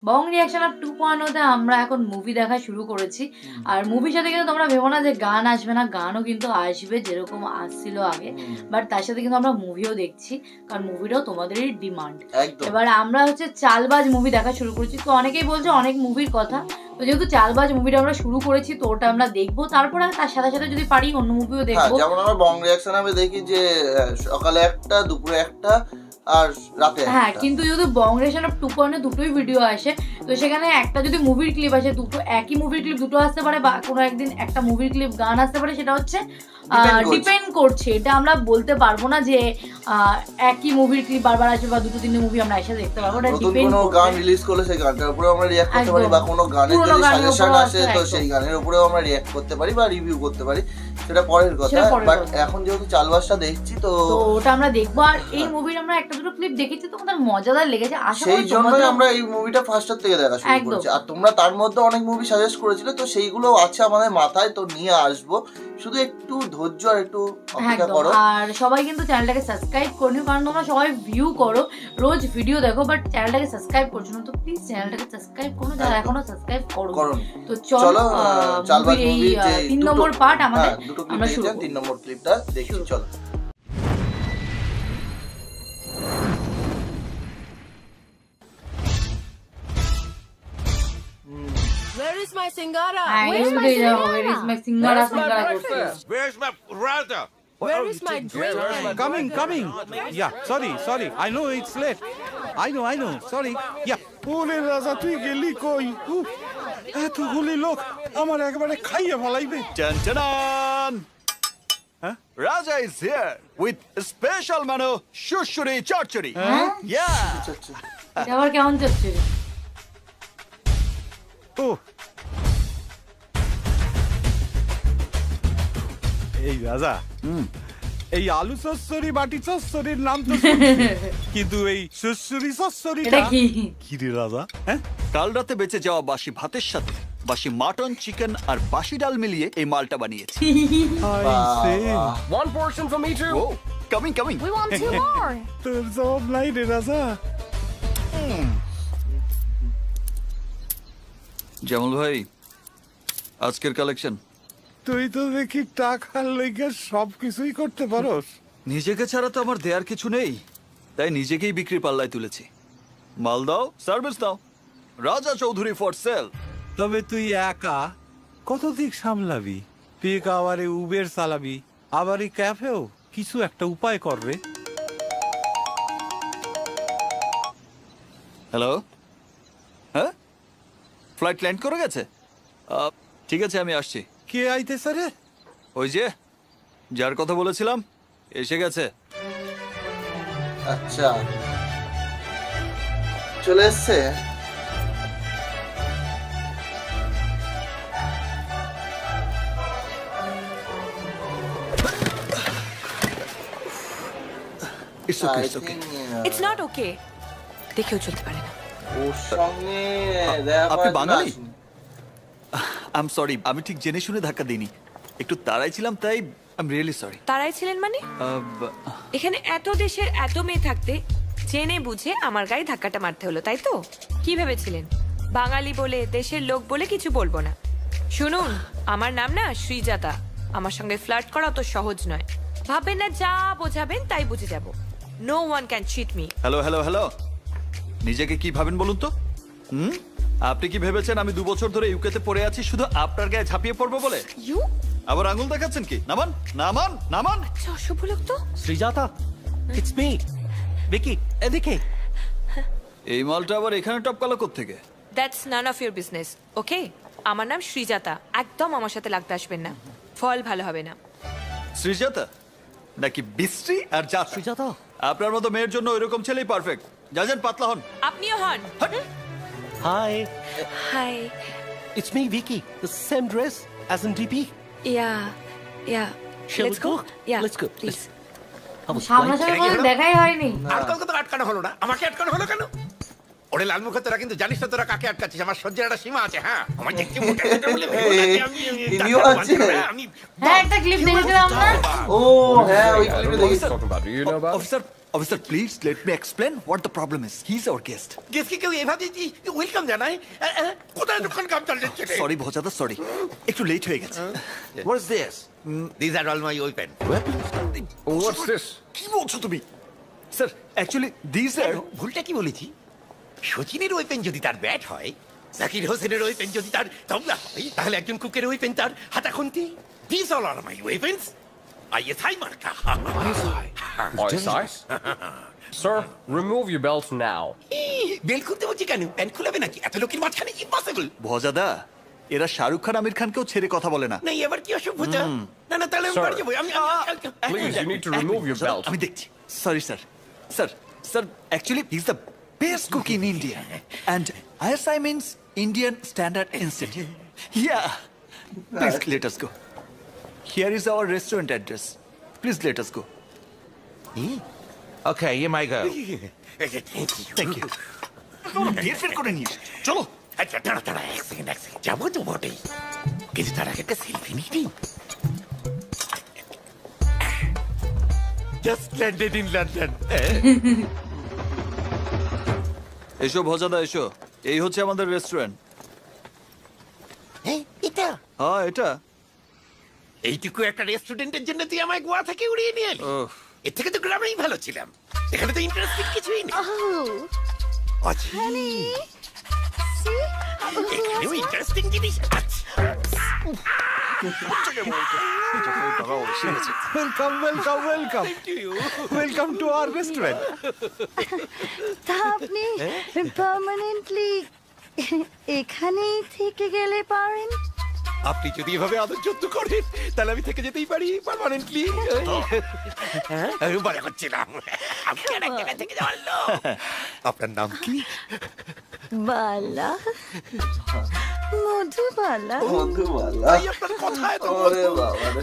Bong reaction of 2.0 তে আমরা এখন মুভি দেখা শুরু করেছি। আর মুভির সাথে কিন্তু তোমরা ভেবো না যে গান আসবে না, গানও কিন্তু আসবে যেরকম আসছিল আগে, বাট তার সাথে কিন্তু আমরা মুভিও দেখছি, কারণ মুভিটাও তোমাদেরই ডিমান্ড। এবার আমরা হচ্ছে চালবাজ মুভি দেখা শুরু করেছি। তো অনেকেই বলছে অনেক মুভির কথা, তো যেহেতু চালবাজ মুভিটা আমরা শুরু করেছি তো ওটা আমরা দেখবো, তারপরে তার সাথে সাথে যদি পারি অন্য মুভিও দেখবো। যেমন আমরা বং রিয়াকশন আমি দেখি যে সকালে একটা, দুপুরে একটা আর রাতে। হ্যাঁ, কিন্তু যদি বং রিয়াকশন অফ 2.0 দুটোই ভিডিও আসে, তো সেখানে একটা যদি মুভির ক্লিপ আসে, দুটো একই মুভির ক্লিপ দুটো আসতে পারে, বা কোনো একদিন একটা মুভির ক্লিপ গান আসতে পারে, সেটা হচ্ছে ডিপেন্ড করছে। এটা আমরা বলতে পারবো না যে একই মুভির ক্লিপ বারবার আসবে বা দুটো তিনটে মুভি আমরা একসাথে দেখতে পারবো। এটা ডিপেন্ড কোনো গান রিলিজ করলে সেই গানটার উপরে আমরা রিঅ্যাক্ট করতে পারি, বা কোনো গানের যদি সাজেশন আসে তো সেই গানের উপরেও আমরা রিঅ্যাক্ট করতে পারি বা রিভিউ করতে পারি, সেটা পরের কথা। বাট এখন যেহেতু চালবাসটা দেখছি তো ওটা আমরা দেখবো। আর এই মুভির আমরা একটা দুটো ক্লিপ দেখেছি তো আমাদের মজাদার লেগেছে, আশা করি সেই জন্যই আমরা এই মুভিটা ফার্স্টার থেকে দেখা শুরু করেছি। আর তোমরা তার মধ্যে অনেক মুভি সাজেস্ট করেছিলে, তো সেইগুলো আছে আমাদের মাথায়, তো নিয়ে আসবো, শুধু একটু ধৈর্য আর একটু অপেক্ষা করো। আর সবাই কিন্তু চ্যানেলটাকে সাবস্ক্রাইব করে নিও, কারণ তোমরা সবাই ভিউ করো, রোজ ভিডিও দেখো, বাট চ্যানেলটাকে সাবস্ক্রাইব করছো না। তো প্লিজ চ্যানেলটাকে সাবস্ক্রাইব করো যারা এখনো সাবস্ক্রাইব করো। তো চলো চালবাজ মুভির যে 3 নম্বর পার্ট আমাদের আমরা শুরু করি। 3 নম্বর ক্লিপটা দেখি, চলো। Where is my Singara? Where is my Singara? Where's my brother? Where is my drink? Coming. Yeah, sorry. I know it's late. I know. Sorry. Yeah. ওরে রাজা তুই গেলি কই? এতগুলি লোক আমার একবারে খাইয়ে ফলাইবে। Tan. Huh? Raja is here with special menu shushuri chachuri. Yeah. এটা আবার কেমন চলছে? Oh. এই রাজা, এই আলু সস্সরি বাটি সস্সরির নাম তো শুনছি, কিন্তু এই সস্সরি সস্সরিটা কি রে রাজা? কাল রাতে বেঁচে যাওয়া বাসি ভাতের সাথে বাসি মাটন, চিকেন আর বাসি ডাল মিলিয়ে এই মালটা বানিয়েছি। One portion for me too. Oh, coming. We want 2 more. তোর সব নাই রে রাজা। জামাল ভাই, আজকের কালেকশন। তুই তো দেখি টাকার লইগা সবকিছুই করতে পারোস। নিজেকে ছাড়া তো আমার দেয়ার কিছু নেই, তাই নিজেকেই বিক্রি পাল্লায় তুলেছি। মাল দাও, সার্ভিস দাও, রাজা চৌধুরী ফর সেল। তবে তুই একা কত দিক সামলাবি? পিক আবারে উবের চালাবি, আবার এই ক্যাফেও কিছু একটা উপায় করবে। হ্যালো, হ্যাঁ, ফ্লাইট ল্যান্ড করে গেছে? ঠিক আছে, আমি আসছি। কে আইতেছে রে? ওই যে যার কথা বলেছিলাম এসে গেছে। আচ্ছা, চলে এসছে। It's not okay. দেখেও চলতে পারে না। ওর সঙ্গে আপনি বাঙালি? I'm sorry, আমি ঠিক জেনে শুনে ধাক্কা দিইনি, একটু তাড়াই ছিলাম, তাই I'm really sorry. তারাই ছিলেন মানে? এখানে এত দেশের এত মেয়ে থাকতে জেনে বুঝে আমার গায়ে ধাক্কাটা মারতে হলো, তাই তো? কি ভেবেছিলেন বাঙালি বলে, দেশের লোক বলে কিছু বলবো না? শুনুন, আমার নাম না শ্রীজাতা। আমার সঙ্গে ফ্লার্ট করা অত সহজ নয়। ভাববেন না যা বোঝাবেন তাই বুঝে যাব। No one can cheat me. Hello, নিজেকে কি ভাবেন বলুন তো? আপনি কি ভেবেছেন আমি 2 বছর ধরে ইউকেতে পড়ে আছি শুধু আপনার গায়ে ঝাঁপিয়ে পড়বো বলে? আবার আঙুল দেখাচ্ছেন কি? নামান। অশুভ লোক তো। Srijata, it's me. Vicky, এদিকে। এই মালটা আবার এখানে টপকালো কোত্থেকে? That's none of your business, okay? আমার নাম শ্রীজাতা, একদম আমার সাথে লাগতে আসবেন না, ফল ভালো হবে না। শ্রীজাতা নাকি বিশ্রী আর জাতা? Srijata, আপনার মতো মেয়ের জন্য ওইরকম ছেলেই পারফেক্ট। যান পাতলা হন। আপনিও হন। Hi. It's me, Vicky. The same dress as in DP. Yeah. Shall we go? Yeah. Let's go, please. সামনাসামনি কোনো দেখাই হয়নি। আর কলকাতা তো আটকানো হলো না, আমাকে আটকানো হলো কেন? ওরে লালমুখ, তোরা কিন্তু জানিস না তোরা কাকে আটকাচ্ছিস। আমার সহ্যের একটা সীমা আছে। হ্যাঁ, আমার দেখতে মোটা মোটা বলে হ্যাঁ, একটা ক্লিপ দেখেছিলাম আমরা। ও হ্যাঁ, ওই ক্লিপে দেখেছি। Officer officer please let me explain what the problem is he is our guest গেস্টকে কেউ এভাবে ওয়েলকাম জানায়? কোথায় দোকান কাম চলছে? সরি ভজাদা সরি একটু লেট হয়ে গেছে What's this? These are all my weapons. What's this? কি বলছো তুমি স্যার অ্যাকচুয়ালি দিস আর ভুলটা কি বলেছি? সচিনের ওয়েপেন যদি তার ব্যাট হয়, জাকির হোসেনের ওয়েপেন যদি তার তবলা হয়, তাহলে একজন কুকের ওয়েপেন তার হাতাখন্তি। These all are my weapons. ISI মার্কা। ISI? Sir, remove your belt now. Belt খুলতে বলছি কেন? প্যান্ট খুলাবে নাকি? এত লোকের মাঝখানে ইম্পসিবল। ভজাদা এরা শাহরুখ খান আমির খানকেও ছেড়ে কথা বলে না না এবার কি অসভ্যতা? না না তাহলে আমি Sir. বাড়ি যাবো। Please, you need to remove your belt. আমি দেখছি sorry sir sir sir actually he is the best cook in India and ISI means Indian standard institute yeah please let us go here is our restaurant address please let us go Okay, you may go. Thank you বিয়ে ফের করে নিয়ে চলো আচ্ছা দাঁড়া দাঁড়া এক second যাবো তো বটেই, কিন্তু তার আগে একটা সেলফি নিই। Just landed in London. এসো ভজাদা এসো এই হচ্ছে আমাদের রেস্টুরেন্ট এটা হ্যাঁ এটা এইটুকু একটা রেস্টুরেন্টের জন্য তুই আমায় গোয়া থেকে উড়িয়ে নিয়ে এলি। এর থেকে তো গ্রামেই ভালো ছিলাম, এখানে তো ইন্টারেস্টিং কিছুই নেই। এখানেও ইন্টারেস্টিং জিনিস আছে। Welcome welcome welcome welcome to our restaurant তা আপনি পার্মানেন্টলি এখানেই থেকে গেলে পারেন? আপনি যদি এভাবে আদর যত্ন করেন তাহলে আমি থেকে যেতেই পারি পার্মানেন্টলি। বলা করছিলাম আমি কেন এক জায়গায় থেকে যাওয়ার লোক। আপনার নাম কি? বালা, মধুবালা। এই আপনার কথায় তো ওরে বাবা রে।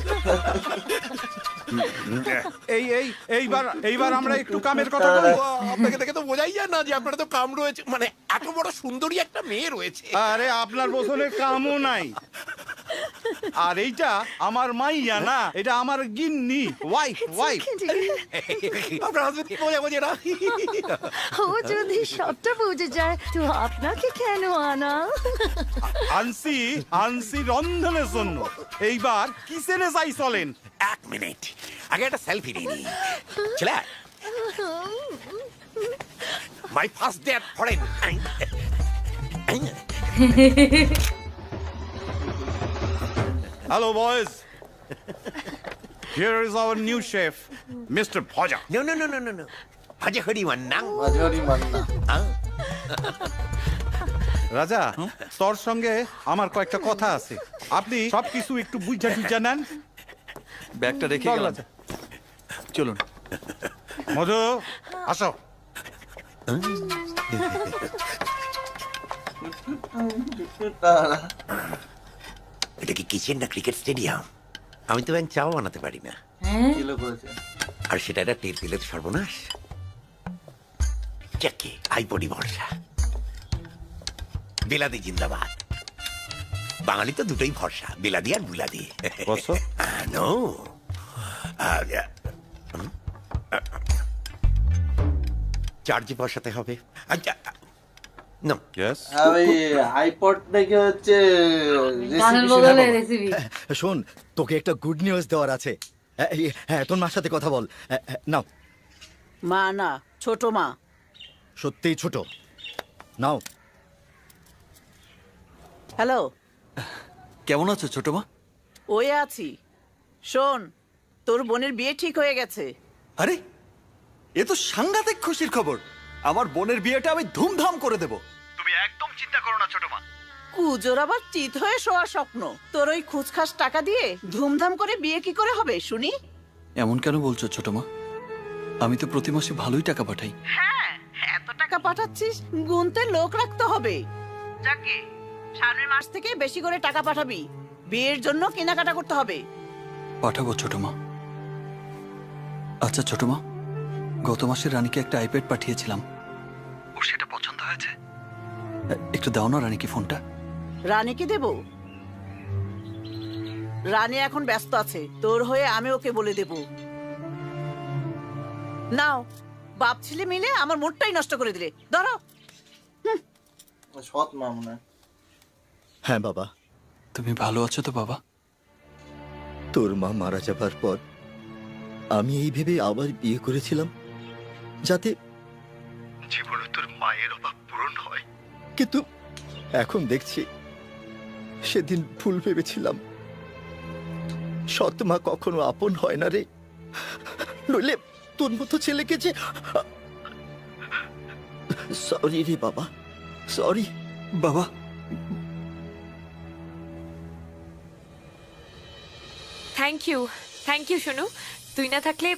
এইবার আমরা একটু কামের কথা বলি। আপনাকে দেখে তো বোঝাই যায় না যে আপনার তো কাম রয়েছে, মানে এত বড় সুন্দরী একটা মেয়ে রয়েছে। আরে আপনার বোতলের কামও নাই। আর এইটা আমার মাইয়া না, এটা আমার গিন্নি ওয়াইফ ওয়াইফ। আপনার হাজবেন্ড বোঝা বোঝে না। ও যদি সবটা বুঝে যায় তো আপনাকে কেন আনা? আনসি আনসি রন্ধনের জন্য। এইবার কিচেনে যাই চলেন। এক মিনিট আগে একটা সেলফি নিয়ে নিই। চলে my first day at foreign. Hello, boys. Here is our new chef, Mr. Bhaja. No, no, no, no, no, no. Bhaja Hari Manna. মাঝে মাঝে মান্না। রাজা, তোর সঙ্গে আমার কয়েকটা কথা আছে। আপনি সবকিছু একটু বুঝা টুঝা নেন। ব্যাগটা রেখে চল, গেলাম রাজা। চলুন মধু, আসো। এটা কি কিচেন না ক্রিকেট স্টেডিয়াম? আমি তো ব্যাংক চাও বানাতে পারি না, কিলো করেছে। আর সেটা একটা টের পেলে তো সর্বনাশ। যাকে আই বডি ভরসা, বেলাদি জিন্দাবাদ। বাঙালি তো দুটোই ভরসা, বেলাদি আর বুলাদি। বসো। নো চার্জে বসাতে হবে। আচ্ছা নো Yes. আমি আইপড দেখে হচ্ছে গানের রেসিপি বদলে রেসিপি। শোন, তোকে একটা গুড নিউজ দেওয়ার আছে। হ্যাঁ, তোর মার সাথে কথা বল। নাও। মা না, ছোট মা। সত্যিই ছোট। নাও। হ্যালো, কেমন আছো ছোট মা? ওই আছি। শোন, তোর বোনের বিয়ে ঠিক হয়ে গেছে। আরে এ তো সাংঘাতিক খুশির খবর। আমার বোনের বিয়েটা আমি ধুমধাম করে দেব। তুমি একদম চিন্তা করো না ছোট মা। কুজোর আবার চিত হয়ে শোয়ার স্বপ্ন। তোর ওই খুচখাস টাকা দিয়ে ধুমধাম করে বিয়ে কি করে হবে শুনি? এমন কেন বলছো ছোট মা? আমি তো প্রতি মাসে ভালোই টাকা পাঠাই। হ্যাঁ, এত টাকা পাঠাচ্ছিস, গুনতে লোক রাখতে হবে। যাকে সামনের মাস থেকে বেশি করে টাকা পাঠাবি, বিয়ের জন্য কেনাকাটা করতে হবে। পাঠাবো ছোট মা। আচ্ছা ছোট মা, গত মাসে রানীকে একটা আইপ্যাড পাঠিয়েছিলাম, ওর সেটা পছন্দ হয়েছে? একটু দাও না রানীকে ফোনটা। রানীকে দেব? রানী এখন ব্যস্ত আছে, তোর হয়ে আমি ওকে বলে দেব। নাও, বাপ ছেলে মিলে আমার মুডটাই নষ্ট করে দিলে। ধরো। সৎ মা মনে হয়। হ্যাঁ বাবা। তুমি ভালো আছো তো বাবা? তোর মা মারা যাবার পর আমি এই ভেবে আবার বিয়ে করেছিলাম যাতে জীবনে তোর মায়ের অভাব পূরণ হয়, কিন্তু এখন দেখছি সেদিন ভুল ভেবেছিলাম। সৎ মা কখনো আপন হয় না রে, নইলে তোর মতো ছেলেকে যে। সরি রে বাবা, সরি বাবা। থ্যাংক ইউ সোনু, তুই না থাকলে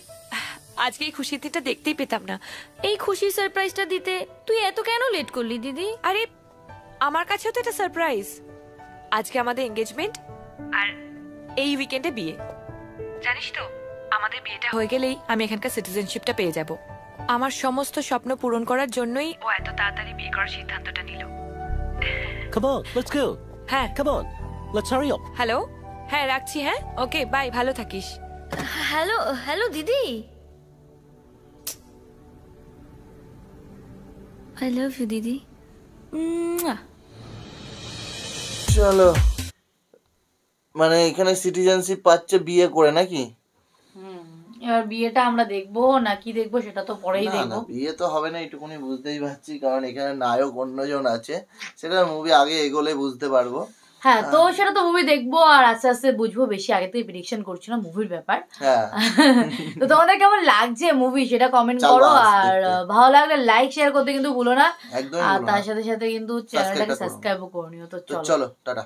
আজকে এই খুশির দিনটা দেখতেই পেতাম না। এই খুশি সারপ্রাইজটা দিতে তুই এত কেন লেট করলি দিদি? আরে আমার কাছেও তো এটা সারপ্রাইজ। আজকে আমাদের এঙ্গেজমেন্ট আর এই উইকেন্ডে বিয়ে। জানিস তো আমাদের বিয়েটা হয়ে গেলেই আমি এখানকার সিটিজেনশিপটা পেয়ে যাব। আমার সমস্ত স্বপ্ন পূরণ করার জন্যই ও এত তাড়াতাড়ি বিয়ে করার সিদ্ধান্তটা নিল। Come on, let's go. হ্যাঁ, Come on, let's hurry up. Hello, হ্যাঁ রাখছি, হ্যাঁ ওকে বাই, ভালো থাকিস। হ্যালো হ্যালো দিদি, আই লাভ ইউ দিদি। চলো, মানে এখানে সিটিজেনশিপ পাচ্ছে বিয়ে করে নাকি? এবার বিয়েটা আমরা দেখবো না কি দেখবো সেটা তো পরেই দেখবো। বিয়ে তো হবে না এটুকুনি বুঝতেই পারছি, কারণ এখানে নায়ক অন্যজন আছে, সেটা মুভি আগে এগোলে বুঝতে পারবো। হ্যাঁ, তো সেটা তো মুভি দেখবো আর আস্তে আস্তে বুঝবো। বেশি আগে থেকে প্রেডিকশন করছি না মুভির ব্যাপার। তো তোমাদের কেমন লাগছে মুভি সেটা কমেন্ট করো, আর ভালো লাগলে লাইক শেয়ার করতে কিন্তু ভুলো না, আর তার সাথে সাথে কিন্তু চ্যানেলটাকে সাবস্ক্রাইবও করে নিও। তো চলো টাটা।